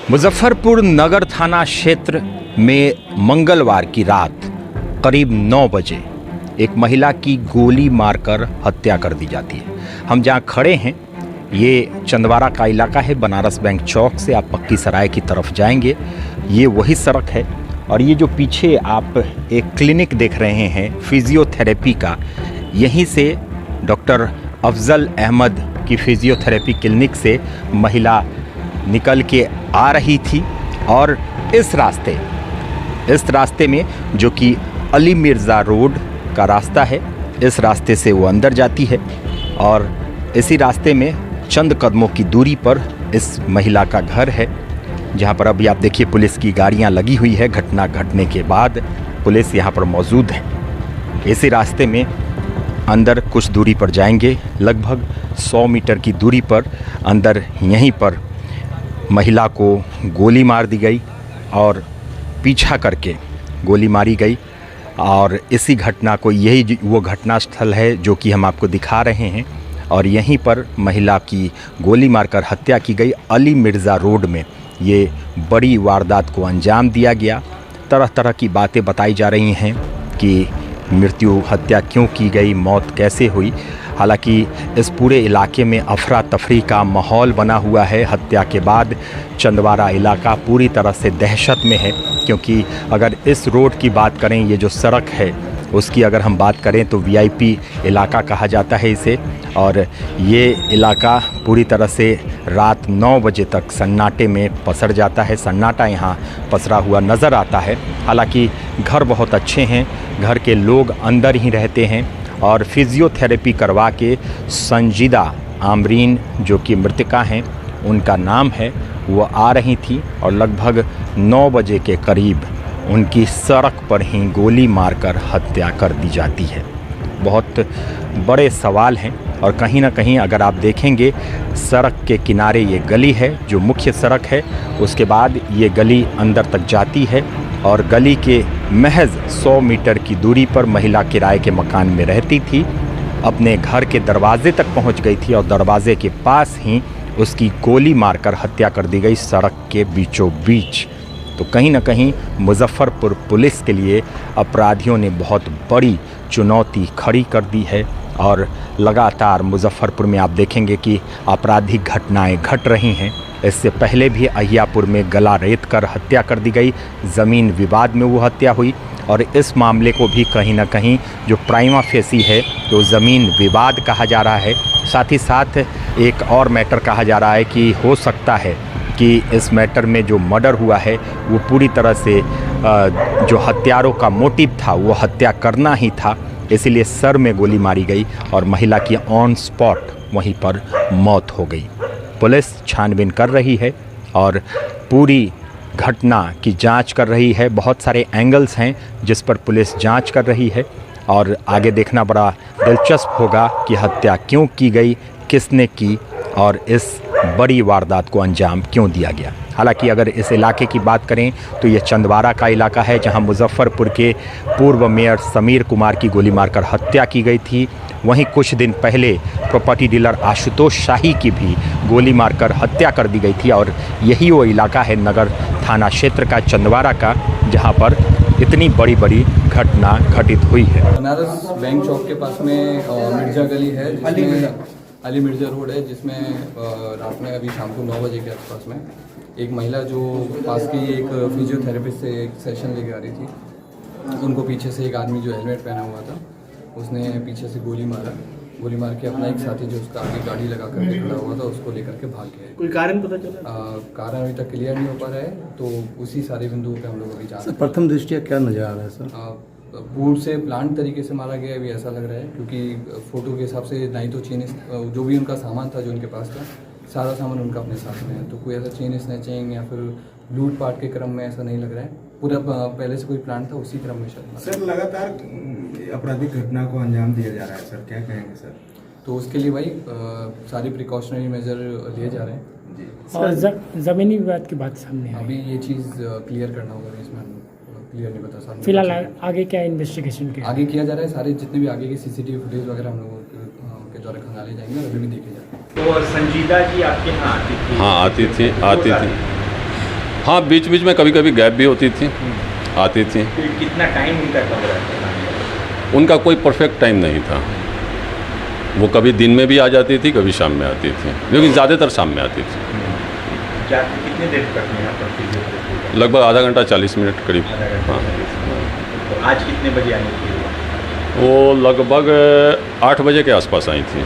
मुजफ्फरपुर नगर थाना क्षेत्र में मंगलवार की रात करीब 9 बजे एक महिला की गोली मारकर हत्या कर दी जाती है। हम जहां खड़े हैं ये चंदवारा का इलाका है। बनारस बैंक चौक से आप पक्की सराय की तरफ जाएंगे, ये वही सड़क है। और ये जो पीछे आप एक क्लिनिक देख रहे हैं फिजियोथेरेपी का, यहीं से डॉक्टर अफजल अहमद की फिजियोथेरेपी क्लिनिक से महिला निकल के आ रही थी और इस रास्ते में जो कि अली मिर्ज़ा रोड का रास्ता है, इस रास्ते से वो अंदर जाती है और इसी रास्ते में चंद कदमों की दूरी पर इस महिला का घर है, जहां पर अभी आप देखिए पुलिस की गाड़ियां लगी हुई है। घटना घटने के बाद पुलिस यहां पर मौजूद है। इसी रास्ते में अंदर कुछ दूरी पर जाएंगे, लगभग 100 मीटर की दूरी पर अंदर यहीं पर महिला को गोली मार दी गई और पीछा करके गोली मारी गई। और इसी घटना को, यही वो घटना स्थल है जो कि हम आपको दिखा रहे हैं। और यहीं पर महिला की गोली मारकर हत्या की गई। अली मिर्ज़ा रोड में ये बड़ी वारदात को अंजाम दिया गया। तरह तरह की बातें बताई जा रही हैं कि मृत्यु हत्या क्यों की गई, मौत कैसे हुई। हालांकि इस पूरे इलाके में अफरा तफरी का माहौल बना हुआ है। हत्या के बाद चंदवारा इलाका पूरी तरह से दहशत में है, क्योंकि अगर इस रोड की बात करें, ये जो सड़क है उसकी अगर हम बात करें तो वीआईपी इलाका कहा जाता है इसे। और ये इलाका पूरी तरह से रात 9 बजे तक सन्नाटे में पसर जाता है। सन्नाटा यहाँ पसरा हुआ नज़र आता है। हालांकि घर बहुत अच्छे हैं, घर के लोग अंदर ही रहते हैं। और फिजियोथेरेपी करवा के संजीदा आमरीन जो कि मृतका हैं, उनका नाम है, वो आ रही थी और लगभग 9 बजे के करीब उनकी सड़क पर ही गोली मारकर हत्या कर दी जाती है। बहुत बड़े सवाल हैं। और कहीं ना कहीं अगर आप देखेंगे, सड़क के किनारे ये गली है जो मुख्य सड़क है, उसके बाद ये गली अंदर तक जाती है और गली के महज 100 मीटर की दूरी पर महिला किराए के मकान में रहती थी। अपने घर के दरवाजे तक पहुंच गई थी और दरवाजे के पास ही उसकी गोली मारकर हत्या कर दी गई, सड़क के बीचों बीच। तो कहीं ना कहीं मुजफ्फरपुर पुलिस के लिए अपराधियों ने बहुत बड़ी चुनौती खड़ी कर दी है। और लगातार मुजफ्फरपुर में आप देखेंगे कि आपराधिक घटनाएं घट रही हैं। इससे पहले भी अहियापुर में गला रेत कर हत्या कर दी गई, ज़मीन विवाद में वो हत्या हुई। और इस मामले को भी कहीं ना कहीं जो प्राइमा फेसी है तो ज़मीन विवाद कहा जा रहा है। साथ ही साथ एक और मैटर कहा जा रहा है कि हो सकता है कि इस मैटर में जो मर्डर हुआ है वो पूरी तरह से जो हत्यारों का मोटिव था वो हत्या करना ही था, इसीलिए सर में गोली मारी गई और महिला की ऑन स्पॉट वहीं पर मौत हो गई। पुलिस छानबीन कर रही है और पूरी घटना की जांच कर रही है। बहुत सारे एंगल्स हैं जिस पर पुलिस जांच कर रही है और आगे देखना बड़ा दिलचस्प होगा कि हत्या क्यों की गई, किसने की और इस बड़ी वारदात को अंजाम क्यों दिया गया। हालांकि अगर इस इलाके की बात करें तो ये चंदवारा का इलाका है, जहां मुजफ्फरपुर के पूर्व मेयर समीर कुमार की गोली मारकर हत्या की गई थी। वहीं कुछ दिन पहले प्रॉपर्टी डीलर आशुतोष शाही की भी गोली मारकर हत्या कर दी गई थी। और यही वो इलाका है नगर थाना क्षेत्र का, चंदवारा का, जहां पर इतनी बड़ी बड़ी घटना घटित हुई है। बनारस बैंक चौक के पास में मिर्जा गली है, अली मिर्जा रोड है, जिसमें रात में अभी शाम को 9 बजे के आसपास में एक महिला जो पास की एक फिजियोथेरेपिस्ट से एक सेशन लेके आ रही थी, उनको पीछे से एक आदमी जो हेलमेट पहना हुआ था उसने पीछे से गोली मार के अपना एक साथी जो उसका आगे गाड़ी लगा करके खड़ा हुआ था उसको लेकर के भाग गया। कोई कारण पता चला? कारण अभी तक क्लियर नहीं हो पा रहा है, तो उसी सारे बिंदुओं पे हम लोग अभी जान। प्रथम दृष्टिया क्या नजर आ रहा है सर? पूर्व से प्लान तरीके से मारा गया अभी ऐसा लग रहा है, क्योंकि फोटो के हिसाब से नहीं तो चेन जो भी उनका सामान था जो उनके पास था, सारा सामान उनका अपने साथ में है। तो कोई ऐसा चेन स्नैचिंग या फिर लूट पाट के क्रम में ऐसा नहीं लग रहा है। पूरा पहले से कोई प्लान था उसी क्रम में शायद। सर लगातार आपराधिक घटना को अंजाम दिया जा रहा है सर, क्या कहेंगे सर? तो उसके लिए भाई सारी प्रिकॉशनरी मेजर लिए जा रहे हैं जी। और ज़मीनी विवाद की बात सामने आई। अभी ये चीज़ क्लियर करना होगा, इसमें क्लियर नहीं बता सकते। फिलहाल आगे क्या इन्वेस्टिगेशन किया आगे किया जा रहा है? सारे जितने भी आगे के सीसीटीवी फुटेज वगैरह हम लोगों के द्वारा खंगाले जाएंगे और अभी भी देखे जाएंगे। तो संजीदा जी आपके यहाँ आती थी? हाँ आती थी। हाँ, बीच बीच में कभी कभी गैप भी होती थी, आती थी। फिर कितना टाइम उनका कब रहता था? उनका कोई परफेक्ट टाइम नहीं था। वो कभी दिन में भी आ जाती थी, कभी शाम में आती थी, लेकिन ज़्यादातर शाम में आती थी। क्या कितने देर तक में यहाँ पर फिजियोथेरेपी? लगभग आधा घंटा 40 मिनट करीब। हाँ, तो आज कितने बजे आने की? वो लगभग 8 बजे के आसपास आई थी।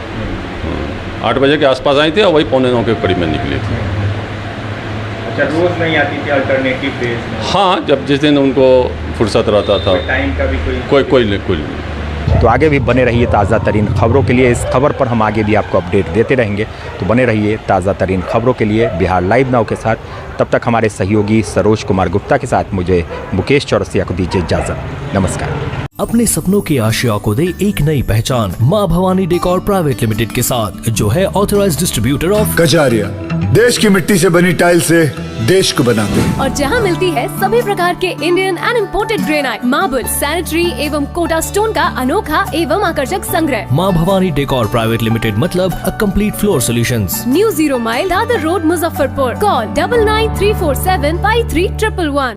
8 बजे के आसपास आई थी और वही 8:45 के करीब में निकली थी। अच्छा, रोज़ नहीं आती थी, अल्टरनेटिव डेज में? हाँ, जब जिस दिन उनको फुर्सत रहता था। टाइम का भी कोई नहीं। तो आगे भी बने रहिए ताज़ा तरीन खबरों के लिए। इस खबर पर हम आगे भी आपको अपडेट देते रहेंगे, तो बने रहिए ताज़ा तरीन खबरों के लिए बिहार लाइव नाउ के साथ। तब तक हमारे सहयोगी सरोज कुमार गुप्ता के साथ मुझे मुकेश चौरसिया को दीजिए इजाज़त। नमस्कार। अपने सपनों की आशिया को दे एक नई पहचान माँ भवानी डेकोर प्राइवेट लिमिटेड के साथ, जो है ऑथराइज्ड डिस्ट्रीब्यूटर ऑफ कजारिया। देश की मिट्टी से बनी टाइल से देश को बनाते हैं। और जहां मिलती है सभी प्रकार के Indian and imported granite, marble, sanitary एवं कोटा स्टोन का अनोखा एवं आकर्षक संग्रह। माँ भवानी डेकोर प्राइवेट लिमिटेड मतलब a complete floor solutions. New 0 mile Dadar road, Muzaffarpur. Call 9934753111।